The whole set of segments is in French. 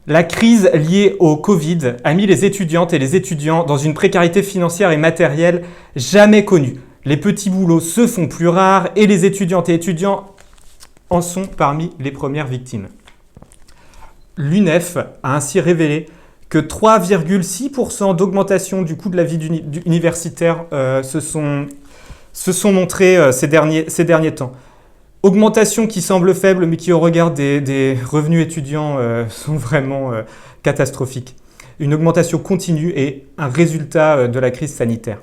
La crise liée au Covid a mis les étudiantes et les étudiants dans une précarité financière et matérielle jamais connue. Les petits boulots se font plus rares et les étudiantes et étudiants en sont parmi les premières victimes. L'UNEF a ainsi révélé que 3,6% d'augmentation du coût de la vie universitaire se sont montrés ces derniers temps. Augmentation qui semble faible, mais qui au regard des revenus étudiants sont vraiment catastrophiques. Une augmentation continue et un résultat de la crise sanitaire.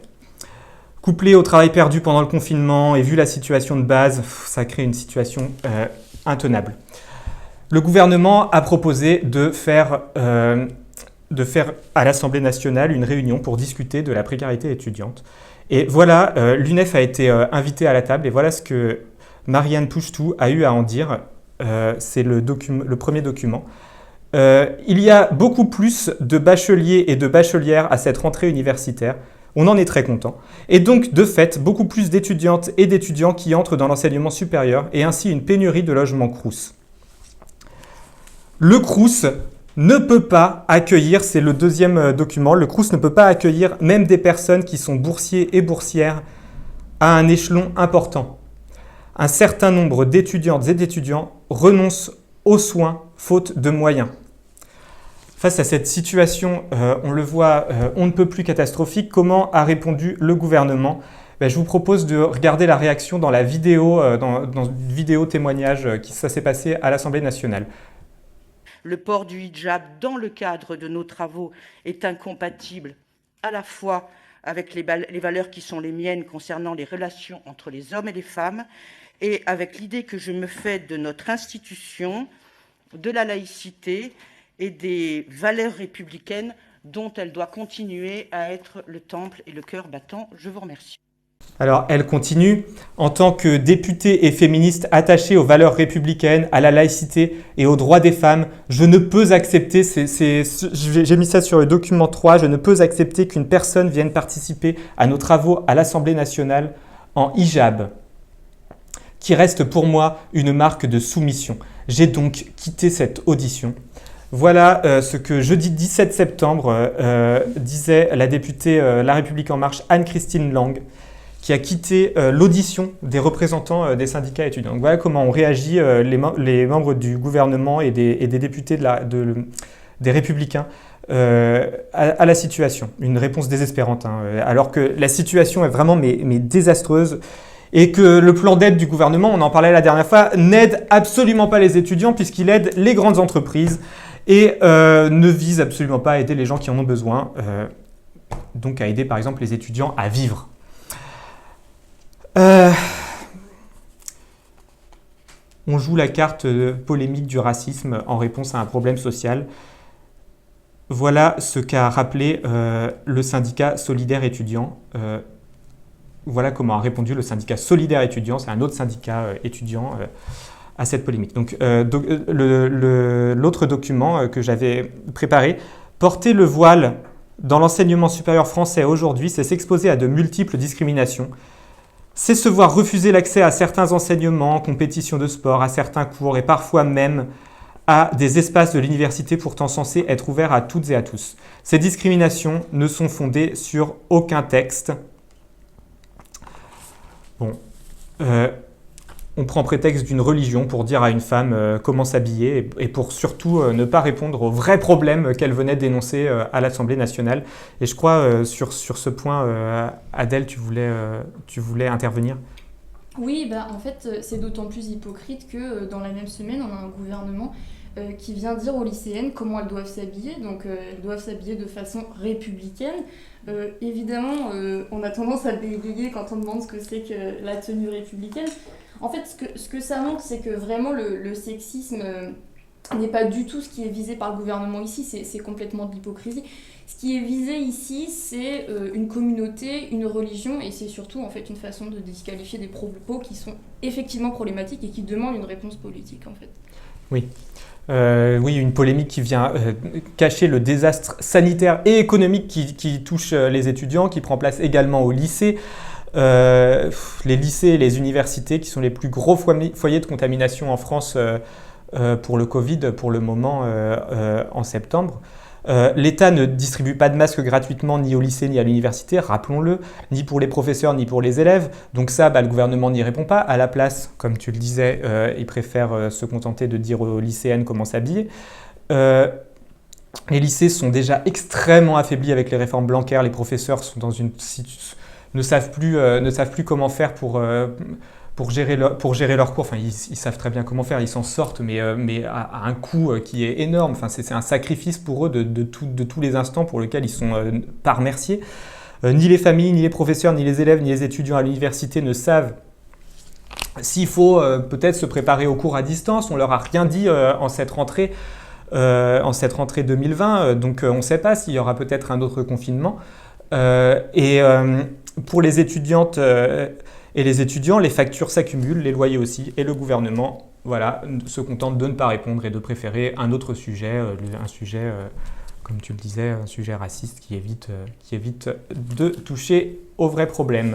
Couplé au travail perdu pendant le confinement et vu la situation de base, ça crée une situation intenable. Le gouvernement a proposé de faire à l'Assemblée nationale une réunion pour discuter de la précarité étudiante. Et voilà, l'UNEF a été invitée à la table et voilà ce que Marianne Pouchtou a eu à en dire. C'est le premier document. Il y a beaucoup plus de bacheliers et de bachelières à cette rentrée universitaire. On en est très content. Et donc, de fait, beaucoup plus d'étudiantes et d'étudiants qui entrent dans l'enseignement supérieur et ainsi une pénurie de logements Crous. Le Crous ne peut pas accueillir, c'est le deuxième document, le Crous ne peut pas accueillir même des personnes qui sont boursiers et boursières à un échelon important. Un certain nombre d'étudiantes et d'étudiants renoncent aux soins faute de moyens. Face à cette situation, on le voit, on ne peut plus catastrophique, comment a répondu le gouvernement ? Je vous propose de regarder la réaction dans la vidéo, dans une vidéo témoignage ça s'est passé à l'Assemblée nationale. Le port du hijab dans le cadre de nos travaux est incompatible à la fois avec les valeurs qui sont les miennes concernant les relations entre les hommes et les femmes et avec l'idée que je me fais de notre institution, de la laïcité et des valeurs républicaines dont elle doit continuer à être le temple et le cœur battant. Je vous remercie. Alors, elle continue. En tant que députée et féministe attachée aux valeurs républicaines, à la laïcité et aux droits des femmes, je ne peux accepter, j'ai mis ça sur le document 3, je ne peux accepter qu'une personne vienne participer à nos travaux à l'Assemblée nationale en hijab, qui reste pour moi une marque de soumission. J'ai donc quitté cette audition. Voilà ce que jeudi 17 septembre disait la députée La République En Marche Anne-Christine Lang, qui a quitté l'audition des représentants des syndicats étudiants. Donc voilà comment ont réagi les membres du gouvernement et des députés des Républicains à la situation. Une réponse désespérante, alors que la situation est vraiment mais désastreuse et que le plan d'aide du gouvernement, on en parlait la dernière fois, n'aide absolument pas les étudiants puisqu'il aide les grandes entreprises et ne vise absolument pas à aider les gens qui en ont besoin, donc à aider par exemple les étudiants à vivre. On joue la carte polémique du racisme en réponse à un problème social. Voilà ce qu'a rappelé le syndicat solidaire étudiant. Voilà comment a répondu le syndicat solidaire étudiant, c'est un autre syndicat étudiant, à cette polémique. Donc, l'autre document que j'avais préparé, porter le voile dans l'enseignement supérieur français aujourd'hui, c'est s'exposer à de multiples discriminations. C'est se voir refuser l'accès à certains enseignements, compétitions de sport, à certains cours et parfois même à des espaces de l'université pourtant censés être ouverts à toutes et à tous. Ces discriminations ne sont fondées sur aucun texte. Bon, on prend prétexte d'une religion pour dire à une femme comment s'habiller et pour surtout ne pas répondre aux vrais problèmes qu'elle venait dénoncer à l'Assemblée nationale. Et je crois sur ce point, Adèle, tu voulais intervenir. Oui, en fait, c'est d'autant plus hypocrite que dans la même semaine, on a un gouvernement qui vient dire aux lycéennes comment elles doivent s'habiller. Donc, elles doivent s'habiller de façon républicaine. Évidemment, on a tendance à bégayer quand on demande ce que c'est que la tenue républicaine. En fait, ce que ça montre, c'est que vraiment le sexisme n'est pas du tout ce qui est visé par le gouvernement ici, c'est complètement de l'hypocrisie. Ce qui est visé ici, c'est une communauté, une religion, et c'est surtout en fait une façon de disqualifier des propos qui sont effectivement problématiques et qui demandent une réponse politique en fait. Oui. Oui, une polémique qui vient cacher le désastre sanitaire et économique qui touche les étudiants, qui prend place également au lycée. Les lycées et les universités qui sont les plus gros foyers de contamination en France pour le Covid pour le moment en septembre. L'État ne distribue pas de masques gratuitement ni au lycée ni à l'université, rappelons-le, ni pour les professeurs ni pour les élèves. Donc ça, le gouvernement n'y répond pas. À la place, comme tu le disais, il préfère se contenter de dire aux lycéennes comment s'habiller. Les lycées sont déjà extrêmement affaiblis avec les réformes Blanquer. Les professeurs sont dans ne savent plus comment faire pour gérer leurs cours. Enfin, ils savent très bien comment faire, ils s'en sortent, mais à un coût qui est énorme. Enfin, c'est un sacrifice pour eux de tous les instants pour lesquels ils sont pas remerciés. Ni les familles, ni les professeurs, ni les élèves, ni les étudiants à l'université ne savent s'il faut peut-être se préparer aux cours à distance. On leur a rien dit en cette rentrée 2020, donc on ne sait pas s'il y aura peut-être un autre confinement. Pour les étudiantes et les étudiants, les factures s'accumulent, les loyers aussi, et le gouvernement se contente de ne pas répondre et de préférer un autre sujet, un sujet, comme tu le disais, un sujet raciste qui évite de toucher aux vrais problèmes.